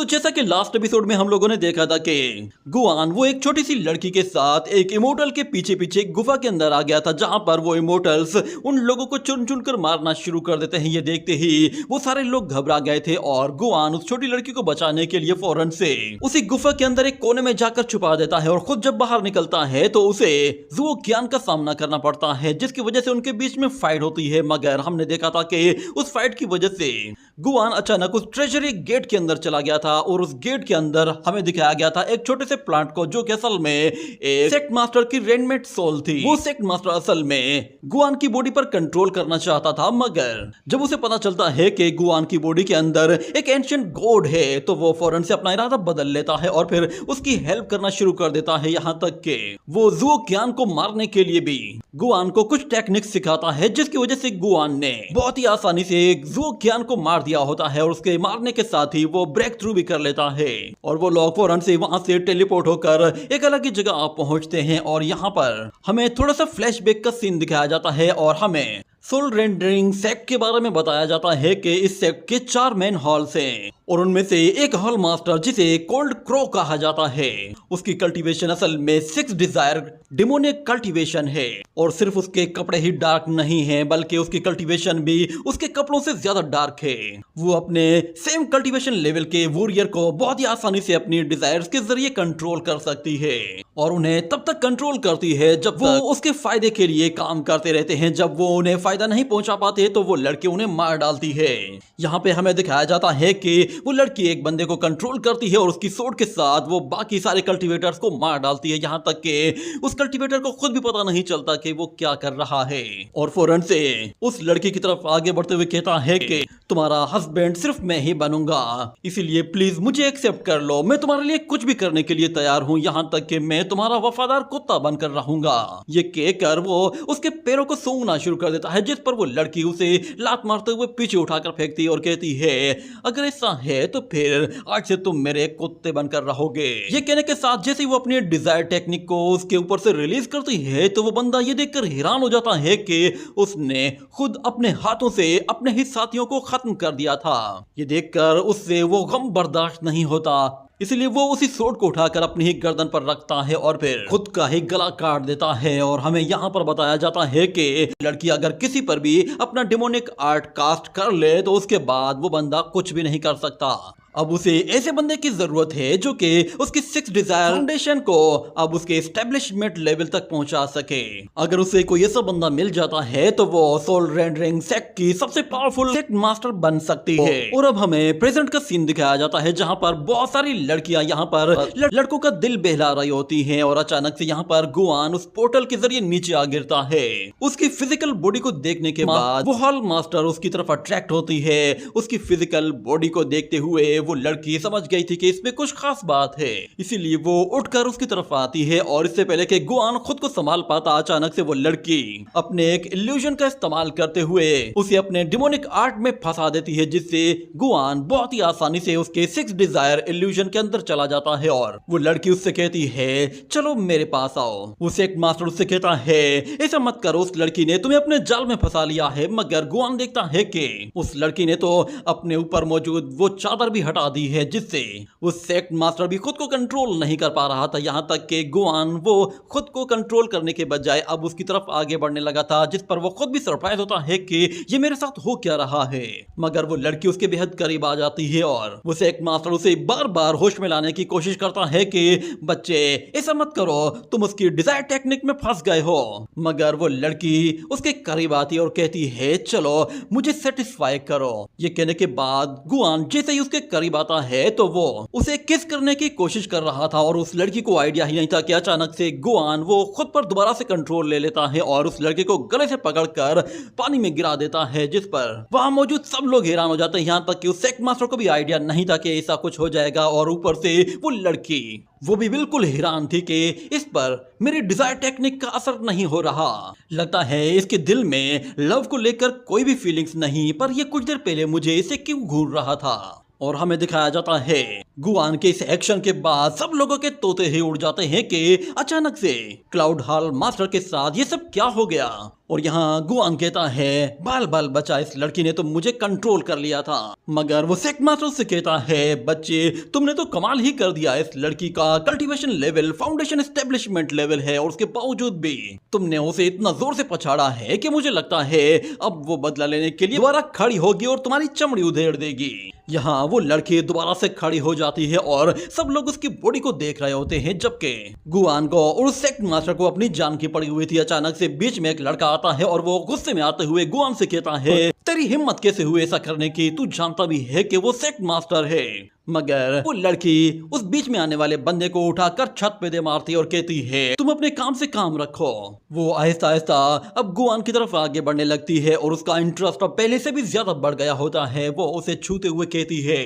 तो जैसा कि लास्ट एपिसोड में हम लोगों ने देखा था कि गुआन वो एक छोटी सी लड़की के साथ एक इमोर्टल के पीछे पीछे गुफा के अंदर आ गया था, जहां पर वो इमोर्टल्स उन लोगों को चुन चुन कर मारना शुरू कर देते हैं। ये देखते ही वो सारे लोग घबरा गए थे और गुआन उस छोटी लड़की को बचाने के लिए फौरन से उसी गुफा के अंदर एक कोने में जाकर छुपा देता है और खुद जब बाहर निकलता है तो उसे ज़ुओ क़ियान का सामना करना पड़ता है, जिसकी वजह से उनके बीच में फाइट होती है। मगर हमने देखा था कि उस फाइट की वजह से गुआन अचानक उस ट्रेजरी गेट के अंदर चला गया था और उस गेट के अंदर हमें दिखाया गया था एक छोटे से प्लांट को, जो कि असल में एक सेक्ट मास्टर की रेनमेट सोल थी। वो सेक्ट मास्टर असल में गुआन की बॉडी पर कंट्रोल करना चाहता था, मगर जब उसे पता चलता है कि गुआन की बॉडी के अंदर एक एंशिएंट गॉड है तो वो फौरन से अपना इरादा बदल लेता है और फिर उसकी हेल्प करना शुरू कर देता है। यहाँ तक कि वो ज़ुओ क़ियान को मारने के लिए भी गुआन को कुछ टेक्निक सिखाता है, जिसकी वजह से गुआन ने बहुत ही आसानी से ज़ुओ क़ियान को मार दिया होता है और उसके मारने के साथ ही वो ब्रेक थ्रू भी कर लेता है और वो लोग फौरन से वहां से टेलीपोर्ट होकर एक अलग ही जगह पहुंचते हैं। और यहाँ पर हमें थोड़ा सा फ्लैशबैक का सीन दिखाया जाता है और हमें सोल रेंडरिंग सेक्ट के बारे में बताया जाता है कि इस सेक्ट के 4 मेन हॉल्स हैं और उनमें से एक हॉल मास्टर, जिसे कोल्ड क्रो कहा जाता है, उसकी कल्टीवेशन असल में 6 डिजायर डिमोनिक कल्टीवेशन है और सिर्फ उसके कपड़े ही डार्क नहीं हैं बल्कि उसकी कल्टीवेशन भी उसके कपड़ों से ज्यादा डार्क है। वो अपने सेम कल्टीवेशन लेवल के वॉरियर को बहुत ही आसानी से अपनी डिजायर्स के जरिए कंट्रोल कर सकती है और उन्हें तब तक कंट्रोल करती है जब वो उसके फायदे के लिए काम करते रहते हैं। जब वो उन्हें फायदा नहीं पहुंचा पाते तो वो लड़की उन्हें मार डालती है। यहाँ पे हमें दिखाया जाता है कि वो लड़की एक बंदे को कंट्रोल करती है और उसकी सोर्ड के साथ वो बाकी सारे कल्टीवेटर्स को मार डालती है, यहाँ तक कि उस कल्टीवेटर को खुद भी पता नहीं चलता कि वो क्या कर रहा है। और फौरन से उस लड़की की तरफ आगे बढ़ते हुए कहता है कि तुम्हारा हस्बैंड सिर्फ मैं ही बनूंगा, इसीलिए प्लीज मुझे एक्सेप्ट कर लो, मैं तुम्हारे लिए कुछ भी करने के लिए तैयार हूँ, यहाँ तक कि मैं तुम्हारा वफादार कुत्ता बनकर रहूंगा। ये कहकर वो उसके पैरों को सूंघना शुरू कर देता है, जिस पर वो लड़की उसे लात मारते हुए पीछे उठाकर फेंकती है और कहती है अगर ऐसा है तो फिर आज से तुम मेरे कुत्ते बनकर रहोगे। ये कहने के साथ जैसे ही वो अपनी डिजायर टेक्निक को उसके ऊपर से रिलीज करती है तो वो बंदा ये देखकर हैरान हो जाता है कि उसने खुद अपने हाथों से अपने ही साथियों को खत्म कर दिया था। ये देखकर उससे वो गम बर्दाश्त नहीं होता, इसलिए वो उसी सोर्ड को उठाकर अपनी ही गर्दन पर रखता है और फिर खुद का ही गला काट देता है। और हमें यहाँ पर बताया जाता है कि लड़की अगर किसी पर भी अपना डिमोनिक आर्ट कास्ट कर ले तो उसके बाद वो बंदा कुछ भी नहीं कर सकता। अब उसे ऐसे बंदे की जरूरत है जो कि उसकी 6 डिजायर फाउंडेशन को अब उसके एस्टेब्लिशमेंट लेवल तक पहुंचा सके। अगर उसे कोई ऐसा बंदा मिल जाता है तो वो सोल रेंडरिंग सेक्ट की सबसे पावरफुल सेक्ट मास्टर बन सकती है। और अब हमें प्रेजेंट का सीन दिखाया जाता है जहां पर बहुत सारी लड़कियां यहाँ पर लड़कों का दिल बहला रही होती हैं और अचानक से यहाँ पर गुआन उस पोर्टल के जरिए नीचे आ गिरता है। उसकी फिजिकल बॉडी को देखने के बाद वो हॉल मास्टर उसकी तरफ अट्रैक्ट होती है। उसकी फिजिकल बॉडी को देखते हुए वो लड़की समझ गई थी कि इसमें कुछ खास बात है, इसीलिए वो उठकर उसकी तरफ आती है और इससे पहले कि गुआन खुद को संभाल पाता अचानक से वो लड़की अपने एक इल्यूजन का इस्तेमाल करते हुए उसे अपने डिमोनिक आर्ट में फंसा देती है, जिससे गुआन बहुत ही आसानी से उसके 6 डिजायर इल्यूजन के अंदर चला जाता है। और वो लड़की उससे कहती है चलो मेरे पास आओ। वो सेक्ट मास्टर उससे कहता है ऐसा मत करो, उस लड़की ने तुम्हें अपने जाल में फंसा लिया है। मगर गुआन देखता है कि उस लड़की ने तो अपने ऊपर मौजूद वो चादर भी हटा दी है, जिससे वो सेक्ट मास्टर भी खुद को कंट्रोल नहीं कर पा रहा था। यहाँ तक कि गुआन वो खुद को कंट्रोल करने के बजाय अब उसकी तरफ आगे बढ़ने लगा था, जिस पर वो खुद भी सरप्राइज होता है कि ये मेरे साथ हो क्या रहा है। मगर वो लड़की उसके बेहद करीब आ जाती है और वो सेक्ट मास्टर उसे बार बार होश में लाने की कोशिश करता है कि बच्चे ऐसा मत करो, तुम उसकी डिजायर टेक्निक में फंस गए हो। मगर वो लड़की उसके करीब आती है और कहती है चलो मुझे सेटिस्फाई करो। ये कहने के बाद गुआन जैसे ही उसके करीब आता है तो वो उसे किस करने की कोशिश कर रहा था और उस लड़की को आइडिया ही नहीं था कि अचानक से गुआन वो खुद पर दोबारा से कंट्रोल ले लेता है और उस लड़के को गले से पकड़कर पानी में गिरा देता है, जिस पर वहां मौजूद सब लोग हैरान हो जाते हैं। यहाँ तक कि उस सेक्ट मास्टर को भी आइडिया नहीं था कि ऐसा कुछ हो जाएगा और ऊपर से वो लड़की वो भी बिल्कुल हैरान थी कि इस पर मेरी डिजायर टेक्निक का असर नहीं हो रहा। लगता है इसके दिल में लव को लेकर कोई भी फीलिंग्स नहीं, पर ये कुछ देर पहले मुझे इसे क्यों घूर रहा था। और हमें दिखाया जाता है गुआन के इस एक्शन के बाद सब लोगों के तोते ही उड़ जाते हैं कि अचानक से क्लाउड हॉल मास्टर के साथ ये सब क्या हो गया। और यहाँ गुआन कहता है बाल बाल बचा, इस लड़की ने तो मुझे कंट्रोल कर लिया था। मगर वो सेक्ट मास्टर से कहता है बच्चे तुमने तो कमाल ही कर दिया, इस लड़की का cultivation level foundation establishment level है और उसके बावजूद भी तुमने उसे इतना जोर से पछाड़ा है कि मुझे लगता है अब वो बदला लेने के लिए दोबारा खड़ी होगी और तुम्हारी चमड़ी उधेड़ देगी। यहाँ वो लड़की दोबारा से खड़ी हो जाती है और सब लोग उसकी बॉडी को देख रहे होते हैं, जबकि गुआन को और उस सेक्ट मास्टर को अपनी जान की पड़ी हुई थी। अचानक से बीच में एक लड़का आता है और वो गुस्से में आते हुए गुआन से कहता है तेरी हिम्मत कैसे हुई ऐसा करने की, तू जानता भी है कि वो सेक्ट मास्टर है। मगर वो लड़की उस बीच में आने वाले बंदे को उठाकर छत पे दे मारती है और कहती है तुम अपने काम से काम रखो। वो आहिस्ता आहिस्ता अब गुआन की तरफ आगे बढ़ने लगती है और उसका इंटरेस्ट अब पहले से भी ज्यादा बढ़ गया होता है। वो उसे छूते हुए कहती है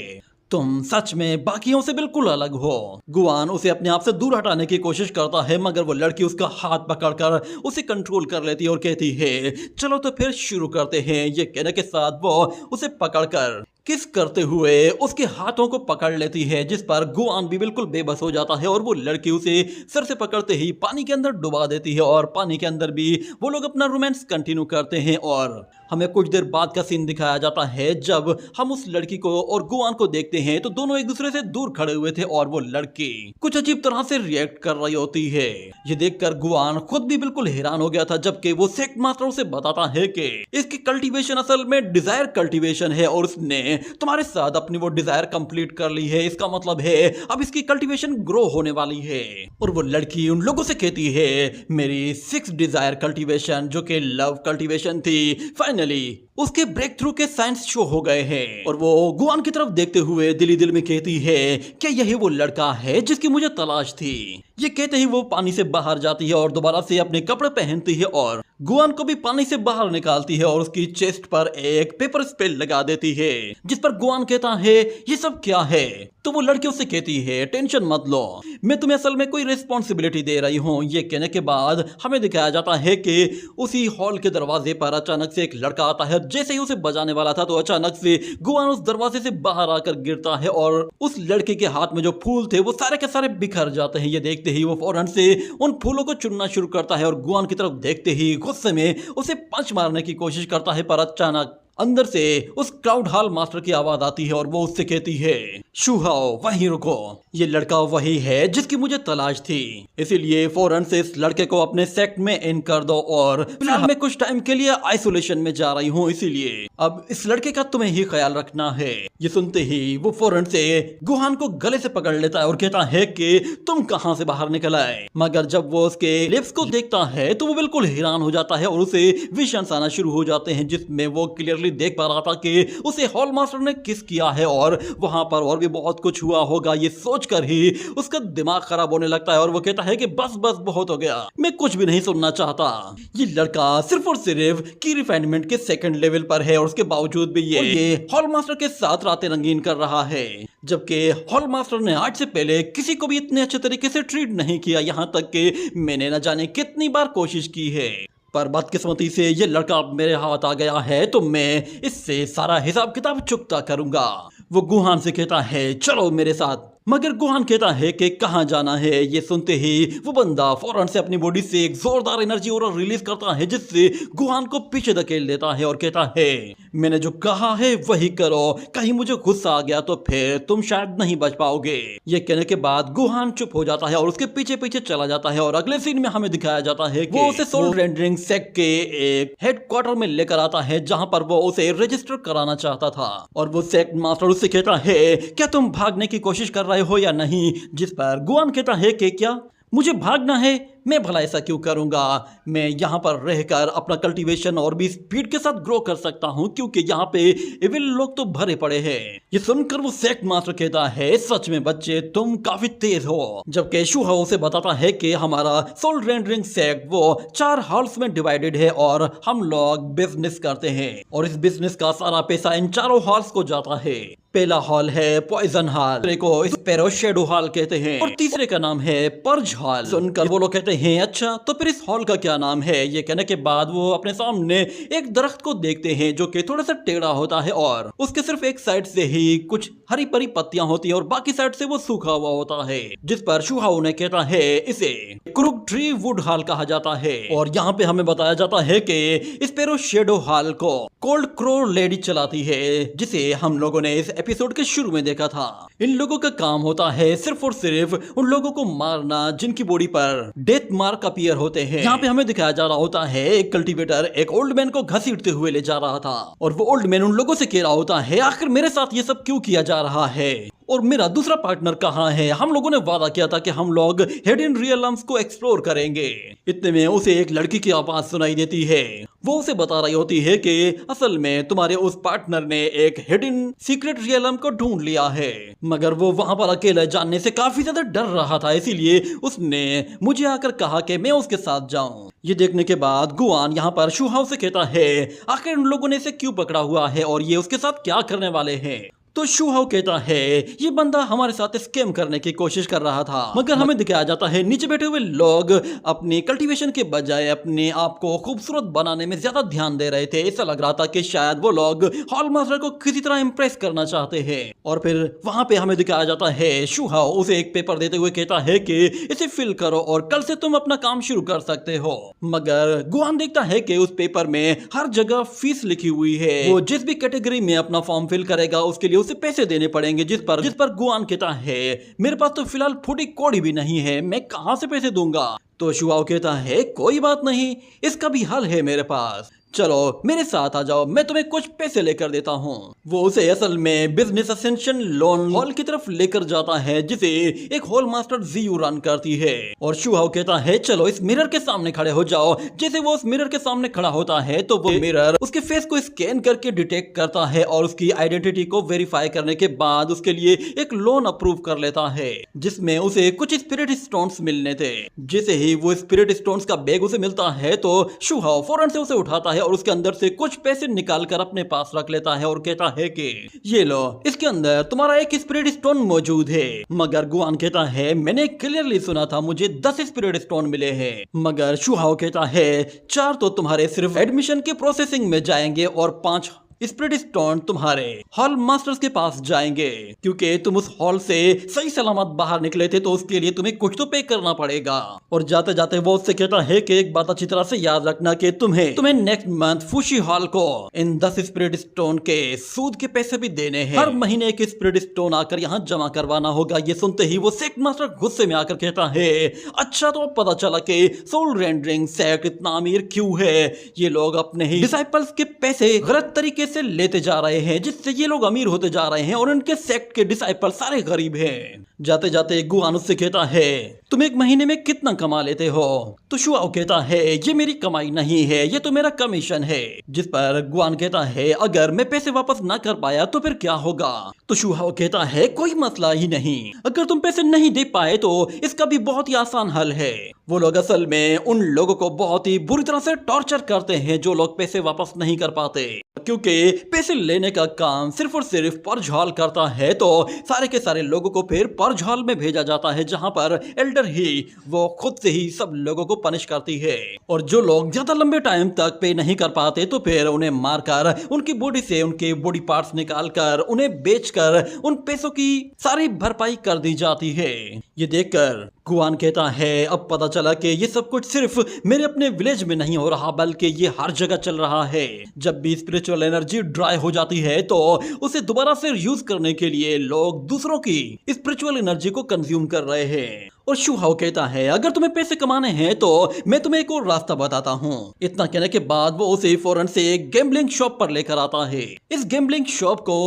तुम सच में बाकियों से बिल्कुल अलग हो। गुआन उसे अपने आप से दूर हटाने की कोशिश करता है मगर वो लड़की उसका हाथ पकड़कर उसे कंट्रोल कर लेती है और कहती है चलो तो फिर शुरू करते हैं। ये कहने के साथ वो उसे पकड़कर किस करते हुए उसके हाथों को पकड़ लेती है, जिस पर गुआन भी बिल्कुल बेबस हो जाता है और वो लड़की उसे सर से पकड़ते ही पानी के अंदर डुबा देती है और पानी के अंदर भी वो लोग अपना रोमांस कंटिन्यू करते हैं। और हमें कुछ देर बाद का सीन दिखाया जाता है जब हम उस लड़की को और गुआन को देखते हैं तो दोनों एक दूसरे से दूर खड़े हुए थे और वो लड़की कुछ अजीब तरह से रिएक्ट कर रही होती है। ये देखकर गुआन खुद भी बिल्कुल हैरान हो गया था, जबकि वो सेक्ट मास्टर उसे बताता है कि इसकी कल्टीवेशन असल में डिजायर कल्टीवेशन है और उसने तुम्हारे साथ अपनी वो डिजायर कंप्लीट कर ली है। इसका मतलब है अब इसकी कल्टीवेशन ग्रो होने वाली है। और वो लड़की उन लोगों से कहती है मेरी 6 डिजायर कल्टीवेशन जो कि लव कल्टीवेशन थी फाइनली उसके ब्रेक थ्रू के साइंस शो हो गए हैं। और वो गुआन की तरफ देखते हुए दिली दिल में कहती है क्या यही वो लड़का है जिसकी मुझे तलाश थी। ये कहते ही वो पानी से बाहर जाती है और दोबारा से अपने कपड़े पहनती है और गुआन को भी पानी से बाहर निकालती है और उसकी चेस्ट पर एक पेपर स्प्रे लगा देती है, जिस पर गुआन कहता है ये सब क्या है। तो वो लड़की उससे कहती है टेंशन मत लो, मैं तुम्हें असल में कोई रिस्पॉन्सिबिलिटी दे रही हूँ। ये कहने के बाद हमें दिखाया जाता है कि उसी हॉल के दरवाजे पर अचानक से एक लड़का आता है। जैसे ही उसे बजाने वाला था तो अचानक से गुआन उस दरवाजे से बाहर आकर गिरता है और उस लड़के के हाथ में जो फूल थे वो सारे के सारे बिखर जाते हैं। ये देखते ही वो फौरन से उन फूलों को चुनना शुरू करता है और गुआन की तरफ देखते ही गुस्से में उसे पंच मारने की कोशिश करता है, पर अचानक अंदर से उस क्राउड हॉल मास्टर की आवाज आती है और वो उससे कहती है शुहाओ वहीं रुको, ये लड़का वही है जिसकी मुझे तलाश थी, इसीलिए फौरन से इस लड़के को अपने सेक्ट में इन कर दो और फिलहाल मैं कुछ टाइम के लिए आइसोलेशन में जा रही हूँ, इसीलिए अब इस लड़के का तुम्हें ही ख्याल रखना है। ये सुनते ही वो फौरन से गुहान को गले से पकड़ लेता है और कहता है कि तुम कहां से बाहर निकल आए। मगर जब वो उसके लिप्स को देखता है तो वो बिल्कुल हैरान हो जाता है और उसे विजन्स आना शुरू हो जाते हैं, जिसमें वो क्लियरली देख पा रहा था कि उसे हॉल मास्टर ने किस किया है और वहां पर और भी बहुत कुछ हुआ होगा। ये सोचकर ही उसका दिमाग खराब होने लगता है और वो कहता है कि बस बस बहुत हो गया, मैं कुछ भी नहीं सुनना चाहता। ये लड़का सिर्फ और सिर्फ की रिफाइनमेंट के सेकंड लेवल पर है और उसके बावजूद भी ये हॉल मास्टर के साथ रातें रंगीन कर रहा है, जबकि हॉल मास्टर ने आज से पहले किसी को भी इतने अच्छे तरीके से ट्रीट नहीं किया, यहां तक कि मैंने न जाने कितनी बार कोशिश की है, पर बदकिस्मती से ये लड़का मेरे हाथ आ गया है तो मैं इससे सारा हिसाब किताब चुकता करूंगा। वो गुहान से कहता है चलो मेरे साथ, मगर गुहान कहता है कि कहां जाना है। ये सुनते ही वो बंदा फौरन से अपनी बॉडी से एक जोरदार एनर्जी और रिलीज करता है, जिससे गुहान को पीछे धकेल देता है और कहता है मैंने जो कहा है वही करो, कहीं मुझे गुस्सा आ गया तो फिर तुम शायद नहीं बच पाओगे। ये कहने के बाद गुहान चुप हो जाता है और उसके पीछे पीछे चला जाता है और अगले सीन में हमें दिखाया जाता है कि वो उसे सोल रेंडरिंग सेक्ट के एक हेडक्वार्टर में लेकर आता है, जहां पर वो उसे रजिस्टर कराना चाहता था। और वो सेक्ट मास्टर उससे कहता है क्या तुम भागने की कोशिश कर रहे हो या नहीं, जिस पर गुआन कहता है कि क्या मुझे भागना है, मैं भला ऐसा क्यों करूंगा, मैं यहाँ पर रहकर अपना कल्टीवेशन और भी स्पीड के साथ ग्रो कर सकता हूँ क्योंकि यहाँ पे इविल लोग तो भरे पड़े हैं। ये सुनकर वो सेक्ट मास्टर कहता है सच में बच्चे तुम काफी तेज हो, जबकि शुहा उसे बताता है कि हमारा सोल रेंडरिंग सेक्ट वो 4 हॉल्स में डिवाइडेड है और हम लोग बिजनेस करते हैं और इस बिजनेस का सारा पैसा इन 4 हॉल्स को जाता है। पहला हॉल है पॉइजन हॉल, दूसरे को स्पैरो शेडो हॉल कहते हैं और तीसरे का नाम है पर्ज हॉल। सुनकर वो लोग कहते हैं अच्छा तो फिर इस हॉल का क्या नाम है। ये कहने के बाद वो अपने सामने एक दरख्त को देखते हैं जो कि थोड़ा सा टेढ़ा होता है और उसके सिर्फ एक साइड से ही कुछ हरी भरी पत्तियां होती हैं और बाकी साइड से वो सूखा हुआ होता है, जिस पर शुहाओ ने कहता है इसे क्रूक ट्री वुड हॉल कहा जाता है। और यहाँ पे हमें बताया जाता है कि स्पैरो शैडो हॉल को कोल्ड क्रो लेडी चलाती है, जिसे हम लोगों ने इस एपिसोड के शुरू में देखा था। इन लोगों का काम होता है सिर्फ और सिर्फ उन लोगों को मारना जिनकी बॉडी पर डेथ मार्क अपीयर होते हैं। यहाँ पे हमें दिखाया जा रहा होता है एक कल्टीवेटर एक ओल्ड मैन को घसीटते हुए ले जा रहा था और वो ओल्ड मैन उन लोगों से कह रहा होता है आखिर मेरे साथ ये सब क्यों किया जा रहा है और मेरा दूसरा पार्टनर कहाँ है। हम लोगों ने वादा किया था कि हम लोग हिडन रियल्म्स को एक्सप्लोर करेंगे। इतने में उसे एक लड़की की आवाज सुनाई देती है। वो उसे बता रही होती है कि असल में तुम्हारे उस पार्टनर ने एक हिडन सीक्रेट रियलम को ढूंढ लिया है, मगर वो वहां पर अकेले जानने से काफी ज्यादा डर रहा था, इसीलिए उसने मुझे आकर कहा कि मैं उसके साथ जाऊं। ये देखने के बाद गुआन यहाँ पर शुहाओ से कहता है आखिर उन लोगों ने इसे क्यों पकड़ा हुआ है और ये उसके साथ क्या करने वाले हैं। तो शुहाओ कहता है ये बंदा हमारे साथ स्कैम करने की कोशिश कर रहा था, मगर हमें दिखाया जाता है नीचे बैठे हुए लोग अपनी कल्टीवेशन के बजाय अपने आप को खूबसूरत बनाने में ज्यादा ध्यान दे रहे थे। ऐसा लग रहा था कि शायद वो लोग हॉल मास्टर को किसी तरह इंप्रेस करना चाहते हैं। और फिर वहां पे हमें दिखाया जाता है शुहाओ उसे एक पेपर देते हुए कहता है कि इसे फिल करो और कल से तुम अपना काम शुरू कर सकते हो। मगर गुआन देखता है कि उस पेपर में हर जगह फीस लिखी हुई है। वो जिस भी कैटेगरी में अपना फॉर्म फिल करेगा उसके लिए उसे पैसे देने पड़ेंगे, जिस पर गुआन कहता है मेरे पास तो फिलहाल फूटी कौड़ी भी नहीं है, मैं कहां से पैसे दूंगा। तो शुहाओ कहता है कोई बात नहीं, इसका भी हल है मेरे पास, चलो मेरे साथ आ जाओ, मैं तुम्हें कुछ पैसे लेकर देता हूँ। वो उसे असल में बिजनेस असेंशन लोन हॉल की तरफ लेकर जाता है जिसे एक हॉल मास्टर जीयू रन करती है। और शुहाओ कहता है चलो इस मिरर के सामने खड़े हो जाओ। जैसे वो उस मिरर के सामने खड़ा होता है तो वो मिरर उसके फेस को स्कैन करके डिटेक्ट करता है और उसकी आइडेंटिटी को वेरीफाई करने के बाद उसके लिए एक लोन अप्रूव कर लेता है, जिसमें उसे कुछ स्पिरिट स्टोन्स मिलने थे। जैसे ही वो स्पिरिट स्टोन्स का बैग उसे मिलता है तो शुहाओ फौरन से उसे उठाता है और उसके अंदर से कुछ पैसे निकालकर अपने पास रख लेता है और कहता है कि ये लो, इसके अंदर तुम्हारा एक स्पिरिट स्टोन मौजूद है। मगर गुआन कहता है मैंने क्लियरली सुना था मुझे 10 स्पिरिट स्टोन मिले हैं। मगर शुहाओ कहता है 4 तो तुम्हारे सिर्फ एडमिशन के प्रोसेसिंग में जाएंगे और 5 स्पिरिट स्टोन तुम्हारे हॉल मास्टर्स के पास जाएंगे, क्योंकि तुम उस हॉल से सही सलामत बाहर निकले थे तो उसके लिए तुम्हें कुछ तो पे करना पड़ेगा। और जाते जाते वो उससे कहता है कि एक बात अच्छी तरह से याद रखना कि तुम्हें नेक्स्ट मंथ फुशी हॉल को इन 10 स्पिरिट स्टोन के सूद के पैसे भी देने हैं। हर महीने एक स्पिरिट स्टोन आकर यहाँ जमा करवाना होगा। ये सुनते ही वो सेक्ट मास्टर गुस्से में आकर कहता है अच्छा तो पता चला कि सोल रेंडरिंग सेक्ट इतना अमीर क्यों है। ये लोग अपने ही डिसाइपल्स के पैसे गलत तरीके से लेते जा रहे हैं, जिससे ये लोग अमीर होते जा रहे हैं और उनके सेक्ट के डिसाइपल सारे गरीब हैं। जाते जाते गुआन उससे कहता है तुम एक महीने में कितना कमा लेते हो। तो शुहाओ कहता है ये मेरी कमाई नहीं है, ये तो मेरा कमीशन है। जिस पर गुआन कहता है अगर मैं पैसे वापस ना कर पाया तो फिर क्या होगा। तो शुहाओ कहता है कोई मसला ही नहीं, अगर तुम पैसे नहीं दे पाए तो इसका भी बहुत ही आसान हल है। वो लोग असल में उन लोगों को बहुत ही बुरी तरह से टॉर्चर करते हैं जो लोग पैसे वापस नहीं कर पाते, क्योंकि पैसे लेने का काम सिर्फ और सिर्फ पर्ज हॉल करता है। तो सारे के सारे लोगों को फिर पर्ज हॉल में भेजा जाता है जहां पर एल्डर ही वो खुद से ही सब लोगों को पनिश करती है। और जो लोग ज्यादा लंबे टाइम तक पे नहीं कर पाते तो फिर उन्हें मारकर उनकी बॉडी से उनके बॉडी पार्ट्स निकालकर उन्हें बेचकर उन पैसों की सारी भरपाई कर दी जाती है। ये देखकर गुआन कहता है अब पता चला कि ये सब कुछ सिर्फ मेरे अपने विलेज में नहीं हो रहा बल्कि ये हर जगह चल रहा है। जब भी स्पिरिचुअल एनर्जी ड्राई हो जाती है तो उसे दोबारा से यूज करने के लिए लोग दूसरों की स्पिरिचुअल एनर्जी को कंज्यूम कर रहे हैं। और शुहाओ कहता है अगर तुम्हें पैसे कमाने हैं तो मैं तुम्हें एक और रास्ता बताता हूँ। इतना कहने के बाद वो उसे फौरन से एक गैम्बलिंग शॉप पर लेकर आता है। इस गैम्बलिंग शॉप को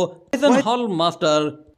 हॉल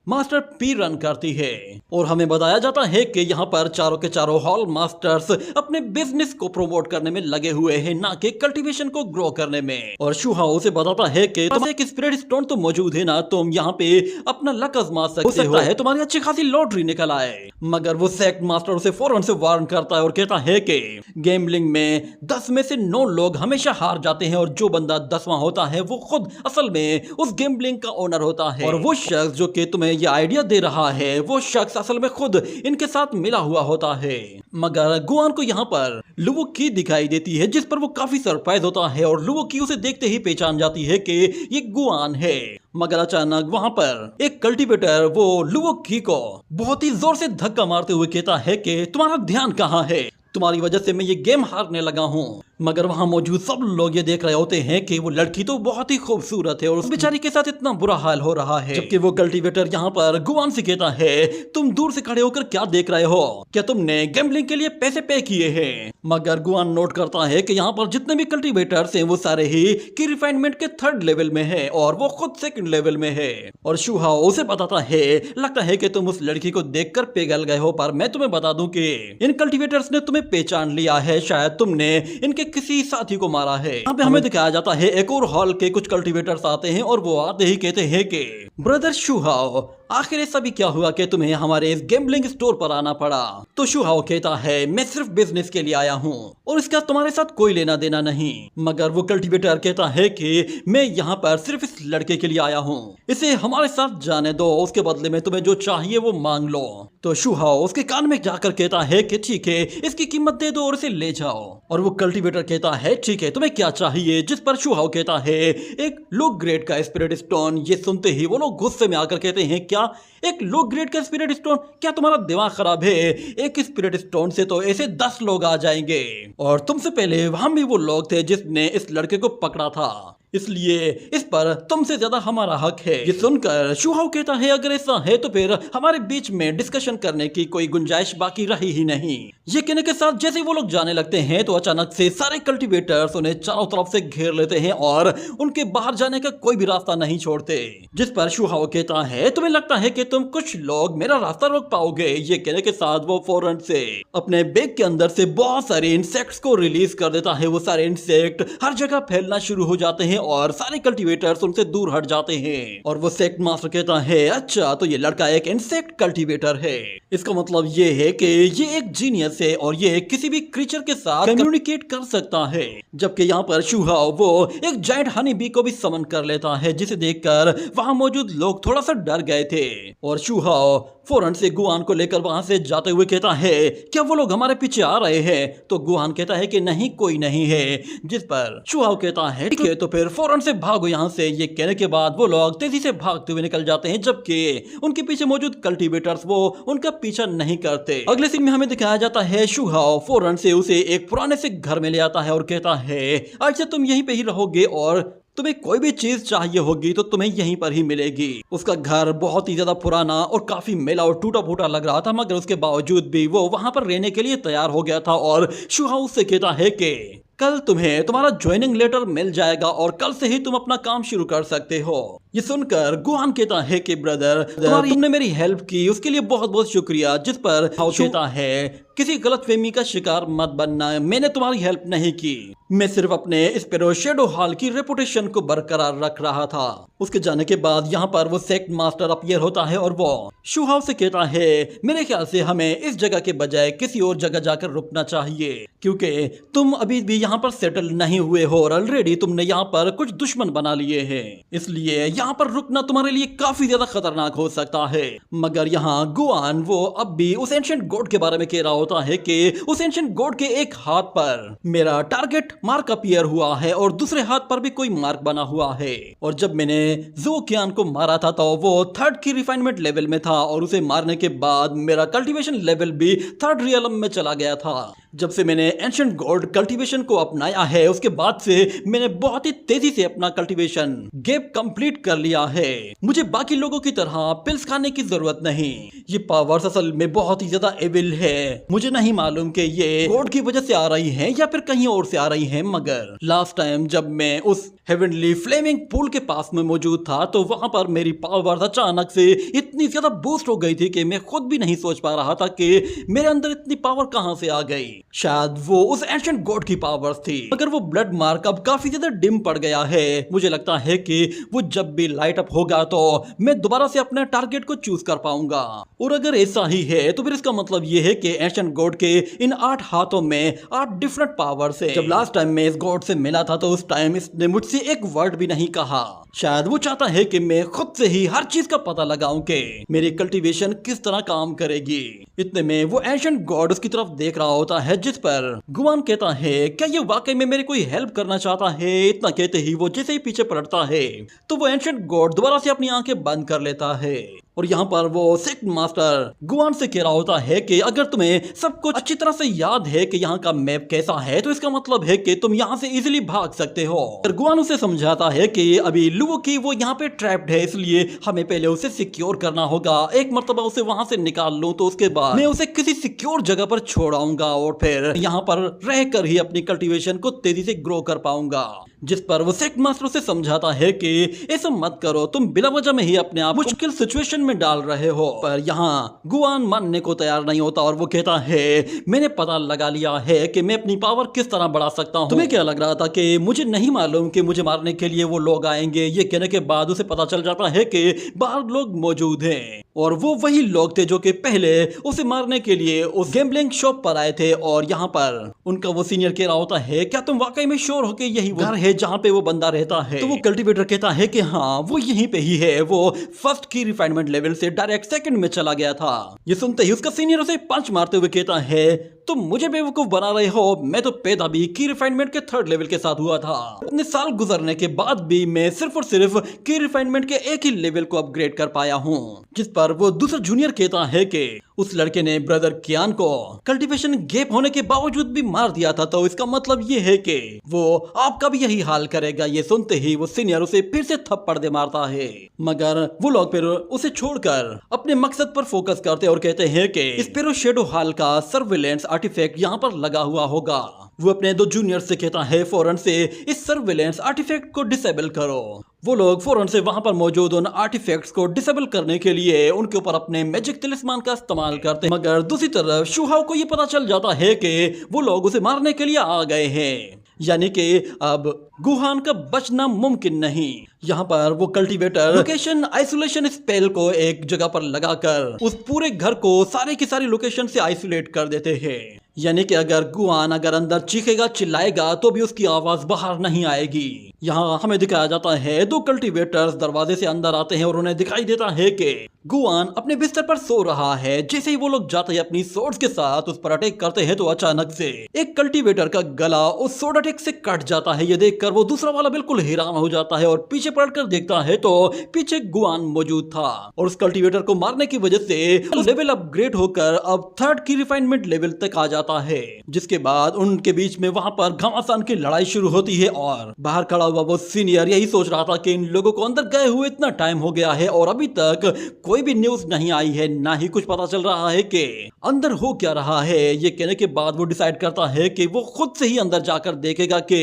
मास्टर पी रन करती है और हमें बताया जाता है कि यहाँ पर चारों के चारों हॉल मास्टर्स अपने बिजनेस को प्रमोट करने में लगे हुए हैं, ना कि कल्टीवेशन को ग्रो करने में। और शुहाओ से बताता है कि तुम्हारे एक स्पिरिट स्टोन तो मौजूद है ना, तुम यहाँ पे अपना लक आजमा सकते हो, है तुम्हारी अच्छी खासी लॉटरी निकल आए। मगर वो सेक्ट मास्टर उसे फौरन से वार्न करता है और कहता है कि गैम्बलिंग में 10 में से 9 लोग हमेशा हार जाते हैं और जो बंदा 10वां होता है वो खुद असल में उस गैम्बलिंग का ओनर होता है। और वो शख्स जो कि तुम्हें तुम्हें ये आइडिया दे रहा है वो शख्स असल में खुद इनके साथ मिला हुआ होता है। मगर गुआन को यहाँ पर लुवो की दिखाई देती है, जिस पर वो काफी सरप्राइज होता है और लुवो की उसे देखते ही पहचान जाती है कि ये गुआन है। मगर अचानक वहां पर एक कल्टीवेटर वो लुवो की को बहुत ही जोर से धक्का मारते हुए कहता है कि तुम्हारा ध्यान कहाँ है, तुम्हारी वजह से मैं ये गेम हारने लगा हूँ। मगर वहां मौजूद सब लोग ये देख रहे होते हैं कि वो लड़की तो बहुत ही खूबसूरत है और उस बेचारी के साथ इतना बुरा हाल हो रहा है। जबकि वो कल्टीवेटर यहाँ पर गुआन से कहता है तुम दूर से खड़े होकर क्या देख रहे हो, क्या तुमने गैम्बलिंग के लिए पैसे पे किए हैं। मगर गुआन नोट करता है कि यहाँ पर जितने भी कल्टीवेटर्स हैं वो सारे ही की रिफाइनमेंट के 3rd लेवल में है और वो खुद 2nd लेवल में है। और शुहाओ उसे बताता है लगता है कि तुम उस लड़की को देखकर पिघल गए हो, पर मैं तुम्हें बता दूं कि इन कल्टीवेटर्स ने तुम्हें पहचान लिया है, शायद तुमने इनके किसी साथी को मारा है। यहाँ पे हमें दिखाया जाता है एक और हॉल के कुछ कल्टीवेटर्स आते हैं और वो आते ही कहते हैं कि ब्रदर शुहाओ आखिर ऐसा भी क्या हुआ कि तुम्हें हमारे इस गैम्बलिंग स्टोर पर आना पड़ा। तो शुहाओ कहता है मैं सिर्फ बिजनेस के लिए आया हूँ और इसका तुम्हारे साथ कोई लेना देना नहीं। मगर वो कल्टीवेटर कहता है कि मैं यहाँ पर सिर्फ इस लड़के के लिए आया हूँ, इसे हमारे साथ जाने दो, उसके बदले में तुम्हें जो चाहिए वो मांग लो। तो शुहाओ उसके कान में जाकर कहता है कि ठीक है इसकी कीमत दे दो और इसे ले जाओ। और वो कल्टीवेटर कहता है ठीक है तुम्हें क्या चाहिए, जिस पर शुहाओ कहता है एक लो ग्रेड का स्पिरिट स्टोन। ये सुनते ही वो लोग गुस्से में आकर कहते हैं क्या एक लो ग्रेड का स्पिरिट स्टोन, क्या तुम्हारा दिमाग खराब है, एक स्पिरिट स्टोन से तो ऐसे 10 लोग आ जाएंगे और तुमसे पहले वहां भी वो लोग थे जिसने इस लड़के को पकड़ा था, इसलिए इस पर तुमसे ज्यादा हमारा हक है। ये सुनकर शुहाओ कहता है अगर ऐसा है तो फिर हमारे बीच में डिस्कशन करने की कोई गुंजाइश बाकी रही ही नहीं। ये कहने के साथ जैसे वो लोग जाने लगते हैं तो अचानक से सारे कल्टीवेटर्स उन्हें चारों तरफ से घेर लेते हैं और उनके बाहर जाने का कोई भी रास्ता नहीं छोड़ते। जिस पर शुहाओ कहता है तुम्हें लगता है कि तुम कुछ लोग मेरा रास्ता रोक पाओगे। ये कहने के साथ वो फौरन से अपने बैग के अंदर से बहुत सारे इंसेक्ट्स को रिलीज कर देता है। वो सारे इंसेक्ट हर जगह फैलना शुरू हो जाते हैं और सारे कल्टीवेटर्स उनसे दूर हट जाते हैं। और वो सेक्ट मास्टर कहता है अच्छा तो ये लड़का एक इंसेक्ट कल्टीवेटर है, इसका मतलब ये है कि ये एक जीनियस है और ये किसी भी क्रीचर के साथ कम्युनिकेट कर सकता है। जबकि यहाँ पर शुहाओ वो एक जायंट हनी बी को भी समन कर लेता है, जिसे देखकर वहां मौजूद लोग थोड़ा सा डर गए थे। और शुहाओ फौरन से गुआन को लेकर वहां से जाते हुए कहता है क्या वो लोग हमारे पीछे आ रहे हैं। तो गुआन कहता है कि नहीं कोई नहीं है। जिस पर शुहाओ कहता है ठीक है तो फिर फौरन से भागो यहाँ से। ये कहने के बाद वो लोग तेजी से भागते हुए निकल जाते हैं, जबकि उनके पीछे मौजूद कल्टीवेटर्स वो उनका पीछा नहीं करते। अगले सीन में हमें दिखाया जाता है शुहाओ फौरन से उसे एक पुराने से घर में ले आता है और कहता है अच्छा तुम यहीं पे ही रहोगे और तुम्हें कोई भी चीज चाहिए होगी तो तुम्हें यहीं पर ही मिलेगी। उसका घर बहुत ही ज्यादा पुराना और काफी मैला और टूटा फूटा लग रहा था, मगर उसके बावजूद भी वो वहां पर रहने के लिए तैयार हो गया था। और शुहाओ से कहता है कि कल तुम्हें तुम्हारा ज्वाइनिंग लेटर मिल जाएगा और कल से ही तुम अपना काम शुरू कर सकते हो। ये सुनकर गुआन कहता है कि ब्रदर तुमने मेरी हेल्प की उसके लिए बहुत बहुत शुक्रिया। जिस पर कहता है किसी गलतफहमी का शिकार मत बनना, मैंने तुम्हारी हेल्प नहीं की, मैं सिर्फ अपने इस पेरो शेडो हॉल की रेपुटेशन को बरकरार रख रहा था। उसके जाने के बाद यहाँ पर वो सेक्ट मास्टर अपीयर होता है और वो शुहाओ से कहता है मेरे ख्याल से हमें इस जगह के बजाय किसी और जगह जाकर रुकना चाहिए, क्योंकि तुम अभी भी यहाँ पर सेटल नहीं हुए हो और ऑलरेडी तुमने यहाँ पर कुछ दुश्मन बना लिए हैं, इसलिए यहाँ पर रुकना तुम्हारे लिए काफी ज्यादा खतरनाक हो सकता है। मगर यहाँ गुआन वो अब भी उस एंशिएंट गॉड के बारे में कह रहा होता है कि उस एंशिएंट गॉड के एक हाथ पर मेरा टारगेट मार्क अपीयर हुआ है और दूसरे हाथ पर भी कोई मार्क बना हुआ है। और जब मैंने ज़ोकियान को मारा था तो वो 3rd की रिफाइनमेंट लेवल में था और उसे मारने के बाद मेरा कल्टीवेशन लेवल भी 3rd रियलम में चला गया था। जब से मैंने एंशिएंट गॉड कल्टीवेशन को अपनाया है उसके बाद से मैंने बहुत ही तेजी से अपना कल्टीवेशन गैप कंप्लीट कर लिया है। मुझे बाकी लोगों की तरह पिल्स खाने की जरूरत नहीं। ये पावर्स असल में बहुत ही ज्यादा एविल है। मुझे नहीं मालूम कि ये गॉड की वजह से आ रही हैं या फिर कहीं और से आ रही हैं, मगर लास्ट टाइम जब मैं उस हेवनली फ्लेमिंग पूल के पास में मौजूद था तो वहां पर मेरी पावर्स अचानक से इतनी ज्यादा बूस्ट हो गई थी कि मैं खुद भी नहीं सोच पा रहा था कि मेरे अंदर इतनी पावर कहां से आ गई। शायद वो उस एंशिएंट गॉड की पावर्स थी। अगर वो ब्लड मार्क अब काफी ज्यादा डिम पड़ गया है, मुझे लगता है कि वो जब भी लाइट अप होगा तो मैं दोबारा से अपने टारगेट को चूज कर पाऊंगा। और अगर ऐसा ही है तो फिर इसका मतलब ये है कि एंशिएंट गॉड के इन 8 हाथों में 8 डिफरेंट पावर्स है। जब लास्ट टाइम मैं इस गॉड से मिला था तो उस टाइम इसने मुझसे एक वर्ड भी नहीं कहा। शायद वो चाहता है कि मैं खुद से ही हर चीज का पता लगाऊं कि मेरी कल्टीवेशन किस तरह काम करेगी। इतने में वो एंशिएंट गॉड उसकी तरफ देख रहा होता है, जिस पर गुआन कहता है, क्या ये वाकई में मेरी कोई हेल्प करना चाहता है? इतना कहते ही वो जैसे ही पीछे पलटता है तो वो एंशिएंट गॉड दोबारा से अपनी आंखें बंद कर लेता है। और यहाँ पर वो सेक्ट मास्टर गुआन से कह रहा होता है कि अगर तुम्हें सब कुछ अच्छी तरह से याद है कि यहाँ का मैप कैसा है तो इसका मतलब है कि तुम यहाँ से इजीली भाग सकते हो। और गुआन उसे समझाता है कि अभी लुओ की वो यहाँ पे ट्रैप्ड है, इसलिए हमें पहले उसे सिक्योर करना होगा। एक मर्तबा उसे वहां से निकाल लूं तो उसके बाद मैं उसे किसी सिक्योर जगह पर छोड़ाऊंगा और फिर यहाँ पर रहकर ही अपनी कल्टीवेशन को तेजी से ग्रो कर पाऊंगा। जिस पर वो सेक्ट मास्टर उसे समझाता है कि ऐसा मत करो, तुम बिला वजह में ही अपने आप मुश्किल सिचुएशन में डाल रहे हो। पर यहाँ गुआन मानने को तैयार नहीं होता और वो कहता है, मैंने पता लगा लिया है कि मैं अपनी पावर किस तरह बढ़ा सकता हूँ। तुम्हें क्या लग रहा था कि मुझे नहीं मालूम कि मुझे मारने के लिए वो लोग आएंगे? ये कहने के बाद उसे पता चल जाता है कि बाहर लोग मौजूद हैं और वो वही लोग थे जो कि पहले उसे मारने के लिए उस गैम्बलिंग शॉप पर आए थे। और यहाँ पर उनका वो सीनियर कह रहा होता है, क्या तुम वाकई में श्योर हो कि यही वो घर है जहाँ पे वो बंदा रहता है? तो वो कल्टीवेटर कहता है कि हाँ, वो यहीं पे ही है। वो फर्स्ट की रिफाइनमेंट लेवल से डायरेक्ट सेकंड में चला गया था। ये सुनते ही उसका सीनियर उसे पंच मारते हुए कहता है, तुम मुझे बेवकूफ बना रहे हो, मैं तो पैदा भी की रिफाइनमेंट के 3rd लेवल के साथ हुआ था। इतने साल गुजरने के बाद भी मैं सिर्फ और सिर्फ की रिफाइनमेंट के एक ही लेवल को अपग्रेड कर पाया हूँ। जिस पर वो दूसरा जूनियर कहता है कि उस लड़के ने ब्रदर कियान को कल्टीवेशन गैप होने के बावजूद भी मार दिया था, तो इसका मतलब ये है कि वो आपका भी यही हाल करेगा। ये सुनते ही वो सीनियर उसे फिर से थप्पड़ दे मारता है, मगर वो लोग फिर उसे छोड़कर अपने मकसद पर फोकस करते और कहते हैं कि स्पैरो शैडो हॉल का सर्विलेंस आर्टिफैक्ट यहाँ पर लगा हुआ होगा। वो अपने 2 जूनियर से कहता है, फौरन से इस सर्विलेंस आर्टिफैक्ट को डिसेबल करो। वो लोग फौरन से वहां पर मौजूद उन आर्टिफैक्ट्स को डिसेबल करने के लिए उनके ऊपर अपने मैजिक तिलिस्मान का इस्तेमाल करते हैं। मगर दूसरी तरफ शुहाओ को ये पता चल जाता है कि वो लोग उसे मारने के लिए आ गए हैं, यानी कि अब गुहान का बचना मुमकिन नहीं। यहाँ पर वो कल्टीवेटर लोकेशन आइसोलेशन स्पेल को एक जगह पर लगाकर उस पूरे घर को सारे की सारी लोकेशन से आइसोलेट कर देते हैं, यानी कि अगर गुआन अगर अंदर चीखेगा चिल्लाएगा तो भी उसकी आवाज बाहर नहीं आएगी। यहाँ हमें दिखाया जाता है 2 कल्टीवेटर्स दरवाजे से अंदर आते हैं और उन्हें दिखाई देता है कि गुआन अपने बिस्तर पर सो रहा है। जैसे ही वो लोग जाते हैं अपनी सोर्ड्स के साथ उस पर अटैक करते हैं तो अचानक से एक कल्टीवेटर का गला उस सोर्ड अटैक से कट जाता है। ये देखकर वो दूसरा वाला बिल्कुल हैरान हो जाता है और पीछे पलटकर देखता है तो पीछे गुआन मौजूद था और उस कल्टीवेटर को मारने की वजह से लेवल अपग्रेड होकर अब 3rd की रिफाइनमेंट लेवल तक आ जाता है। जिसके बाद उनके बीच में वहां पर घमासान की लड़ाई शुरू होती है और बाहर खड़ा हुआ वो सीनियर यही सोच रहा था कि इन लोगों को अंदर गए हुए इतना टाइम हो गया है और अभी तक कोई भी न्यूज नहीं आई है, ना ही कुछ पता चल रहा है कि अंदर हो क्या रहा है। ये कहने के बाद वो डिसाइड करता है कि वो खुद से ही अंदर जाकर देखेगा कि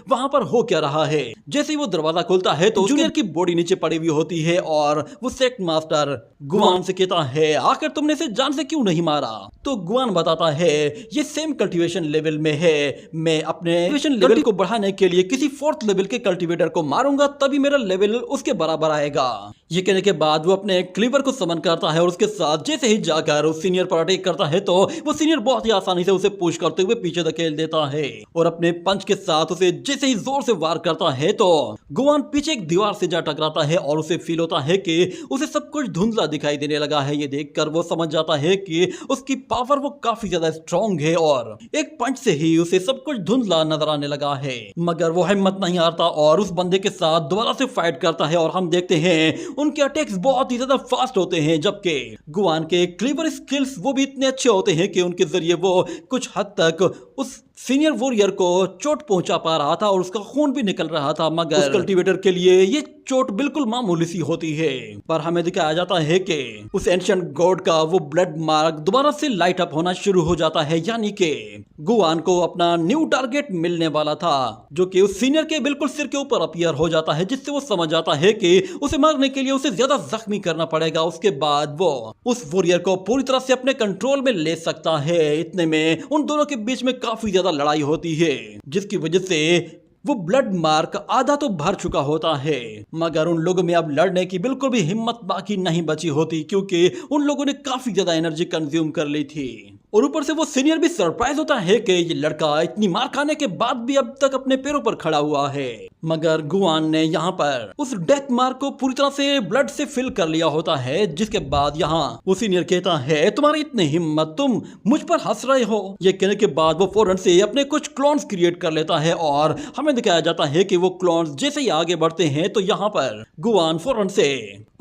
वहां पर हो क्या रहा है। जैसे ही वो दरवाजा खुलता है तो जूनियर की बॉडी नीचे पड़ी हुई होती है और वो सेक्ट मास्टर गुआन से कहता है, आखिर तुमने इसे जान से क्यों नहीं मारा? तो गुआन बताता है, ये सेम कल्टीवेशन लेवल में है, मैं अपने कल्टीवेशन लेवल को बढ़ाने के लिए किसी 4th लेवल के कल्टीवेटर को मारूंगा तभी मेरा लेवल उसके बराबर आएगा। ये कहने के बाद वो अपने क्लीवर को समन करता है और उसके साथ जैसे ही जाकर उस सीनियर पर अटैक करता है तो वो सीनियर बहुत ही आसानी से उसे पुश करते हुए पीछे धकेल देता है और अपने पंच के साथ उसे जैसे ही जोर से वार करता है तो गुआन पीछे एक दीवार से जा टकराता है और उसे फील होता है कि उसे सब कुछ धुंधला दिखाई देने लगा है। ये देखकर वो समझ जाता है कि उसकी पावर वो काफी ज्यादा स्ट्रॉन्ग है और एक पंच से ही उसे सब कुछ धुंधला नजर आने लगा है। मगर वो हिम्मत नहीं हारता और उस बंदे के साथ दोबारा से फाइट करता है और हम देखते हैं उनके अटैक्स बहुत ही ज्यादा फास्ट होते हैं, जबकि गुआन के क्लीवर स्किल्स वो भी इतने अच्छे होते हैं कि उनके जरिए वो कुछ हद तक उस सीनियर वॉरियर को चोट पहुंचा पा रहा था और उसका खून भी निकल रहा था, मगर उस कल्टीवेटर के लिए ये चोट बिल्कुल मामूली सी होती है। पर हमें दिखाया जाता है कि उस एंशिएंट गॉड का वो ब्लड मार्क दोबारा से लाइट अप होना शुरू हो जाता है, यानी कि गुआन को अपना न्यू टारगेट मिलने वाला था, जो कि उस सीनियर के बिल्कुल सिर के ऊपर अपीयर हो जाता है, जिससे वो समझ जाता है कि उसे मारने के लिए उसे ज्यादा जख्मी करना पड़ेगा। उसके बाद वो उस वॉरियर को पूरी तरह से अपने कंट्रोल में ले सकता है। इतने में उन दोनों के बीच में काफी ज्यादा लड़ाई होती है, जिसकी वजह से वो ब्लड मार्क आधा तो भर चुका होता है, मगर उन लोगों में अब लड़ने की बिल्कुल भी हिम्मत बाकी नहीं बची होती, क्योंकि उन लोगों ने काफी ज्यादा एनर्जी कंज्यूम कर ली थी। और ऊपर से वो सीनियर भी सरप्राइज होता है कि ये लड़का इतनी मार खाने के बाद भी अब तक अपने पैरों पर खड़ा हुआ है। मगर गुआन ने यहाँ पर उस डेथ मार्क को पूरी तरह से ब्लड से फिल कर लिया होता है, जिसके बाद यहाँ वो सीनियर कहता है, तुम्हारी इतनी हिम्मत, तुम मुझ पर हंस रहे हो। ये कहने के बाद वो फौरन से अपने कुछ क्लोन्स क्रिएट कर लेता है और हमें दिखाया जाता है कि वो क्लोन्स जैसे ही आगे बढ़ते हैं तो यहाँ पर गुआन फौरन से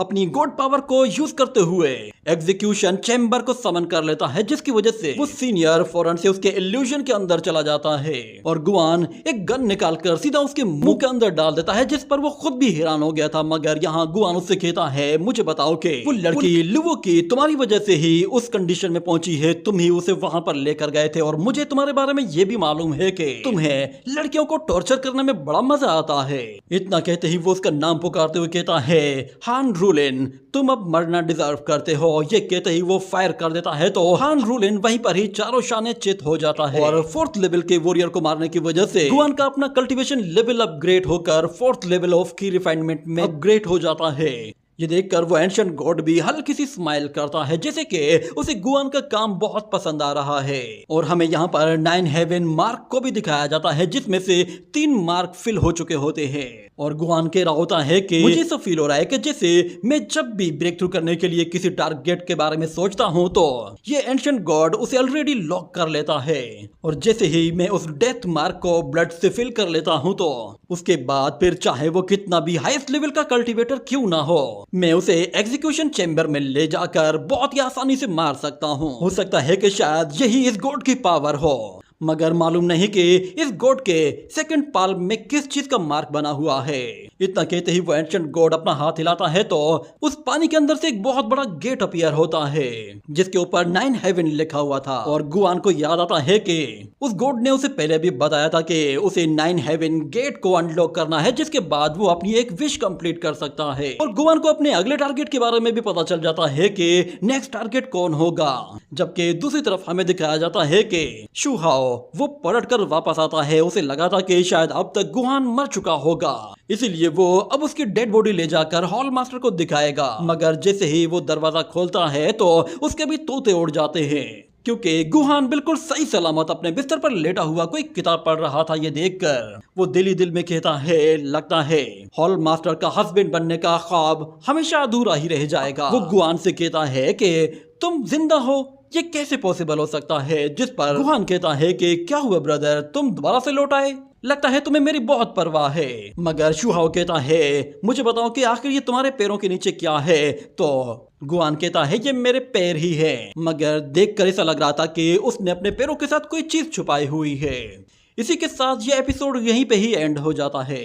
अपनी गॉड पावर को यूज करते हुए एग्जीक्यूशन चैम्बर को समन कर लेता है, जिसकी वजह से वो सीनियर फौरन से उसके इल्यूजन के अंदर चला जाता है और गुआन एक गन निकालकर सीधा उसके मुंह के अंदर डाल देता है, जिस पर वो खुद भी हैरान हो गया था। मगर यहाँ गुआन उससे कहता है, मुझे बताओ कि वो लड़की लुवो की तुम्हारी वजह से ही उस कंडीशन में पहुंची है, तुम ही उसे वहां पर लेकर गए थे और मुझे तुम्हारे बारे में ये भी मालूम है कि तुम्हें लड़कियों को टॉर्चर करने में बड़ा मजा आता है। इतना कहते ही वो उसका नाम पुकारते हुए कहता है, हान रूलिन, तुम अब मरना डिजर्व करते हो। ये कहते ही वो फायर कर देता है तो हान रूलिन वहीं पर ही चारों शाने चित हो जाता है और फोर्थ लेवल के वॉरियर को मारने की वजह से गुआन का अपना कल्टीवेशन लेवल अपग्रेड होकर फोर्थ लेवल ऑफ की रिफाइनमेंट में अपग्रेड हो जाता है। ये देखकर वो एंशिएंट गॉड भी हल्की सी स्माइल करता है, जैसे कि उसे गुआन का काम बहुत पसंद आ रहा है। और हमें यहाँ पर 9 हेवन मार्क को भी दिखाया जाता है, जिसमें से 3 मार्क फिल हो चुके होते हैं। और गुआन कह रहा होता है कि मुझे ऐसा फील हो रहा है कि जैसे मैं जब भी ब्रेक थ्रू करने के लिए किसी टारगेट के बारे में सोचता हूँ तो ये एंशिएंट गॉड उसे ऑलरेडी लॉक कर लेता है, और जैसे ही मैं उस डेथ मार्क को ब्लड से फिल कर लेता हूँ तो उसके बाद फिर चाहे वो कितना भी हाईएस्ट लेवल का कल्टीवेटर क्यों ना हो, मैं उसे एग्जीक्यूशन चैम्बर में ले जाकर बहुत ही आसानी से मार सकता हूँ। हो सकता है कि शायद यही इस गॉड की पावर हो, मगर मालूम नहीं कि इस गॉड के सेकंड पाल्म में किस चीज का मार्क बना हुआ है। इतना कहते ही वो एंशिएंट गॉड अपना हाथ हिलाता है तो उस पानी के अंदर से एक बहुत बड़ा गेट अपीयर होता है, जिसके ऊपर 9 हेवन लिखा हुआ था। और गुआन को याद आता है कि उस गॉड ने उसे पहले भी बताया था कि उसे 9 हेवन गेट को अनलॉक करना है, जिसके बाद वो अपनी एक विश कंप्लीट कर सकता है। और गुआन को अपने अगले टारगेट के बारे में भी पता चल जाता है कि नेक्स्ट टारगेट कौन होगा। जबकि दूसरी तरफ हमें दिखाया जाता है कि शुहाओ वो पलट कर वापस आता है। उसे लगा था कि शायद अब तक गुआन मर चुका होगा, इसीलिए वो अब उसकी डेड बॉडी ले जाकर हॉल मास्टर को दिखाएगा। मगर जैसे ही वो दरवाजा खोलता है तो उसके भी तोते उड़ जाते हैं, क्योंकि गुहान बिल्कुल सही सलामत अपने बिस्तर पर लेटा हुआ कोई किताब पढ़ रहा था। ये देखकर वो दिल ही दिल में कहता है, लगता है हॉल मास्टर का हस्बैंड बनने का ख्वाब हमेशा अधूरा ही रह जाएगा। वो गुहान से कहता है कि तुम जिंदा हो, ये कैसे पॉसिबल हो सकता है। जिस पर गुहान कहता है कि क्या हुआ ब्रदर, तुम दोबारा से लौट आए, लगता है तुम्हें मेरी बहुत परवाह है। मगर शुहाओ कहता है, मुझे बताओ कि आखिर ये तुम्हारे पैरों के नीचे क्या है। तो गुआन कहता है, ये मेरे पैर ही है। मगर देखकर ऐसा लग रहा था कि उसने अपने पैरों के साथ कोई चीज छुपाई हुई है। इसी के साथ ये एपिसोड यहीं पे ही एंड हो जाता है।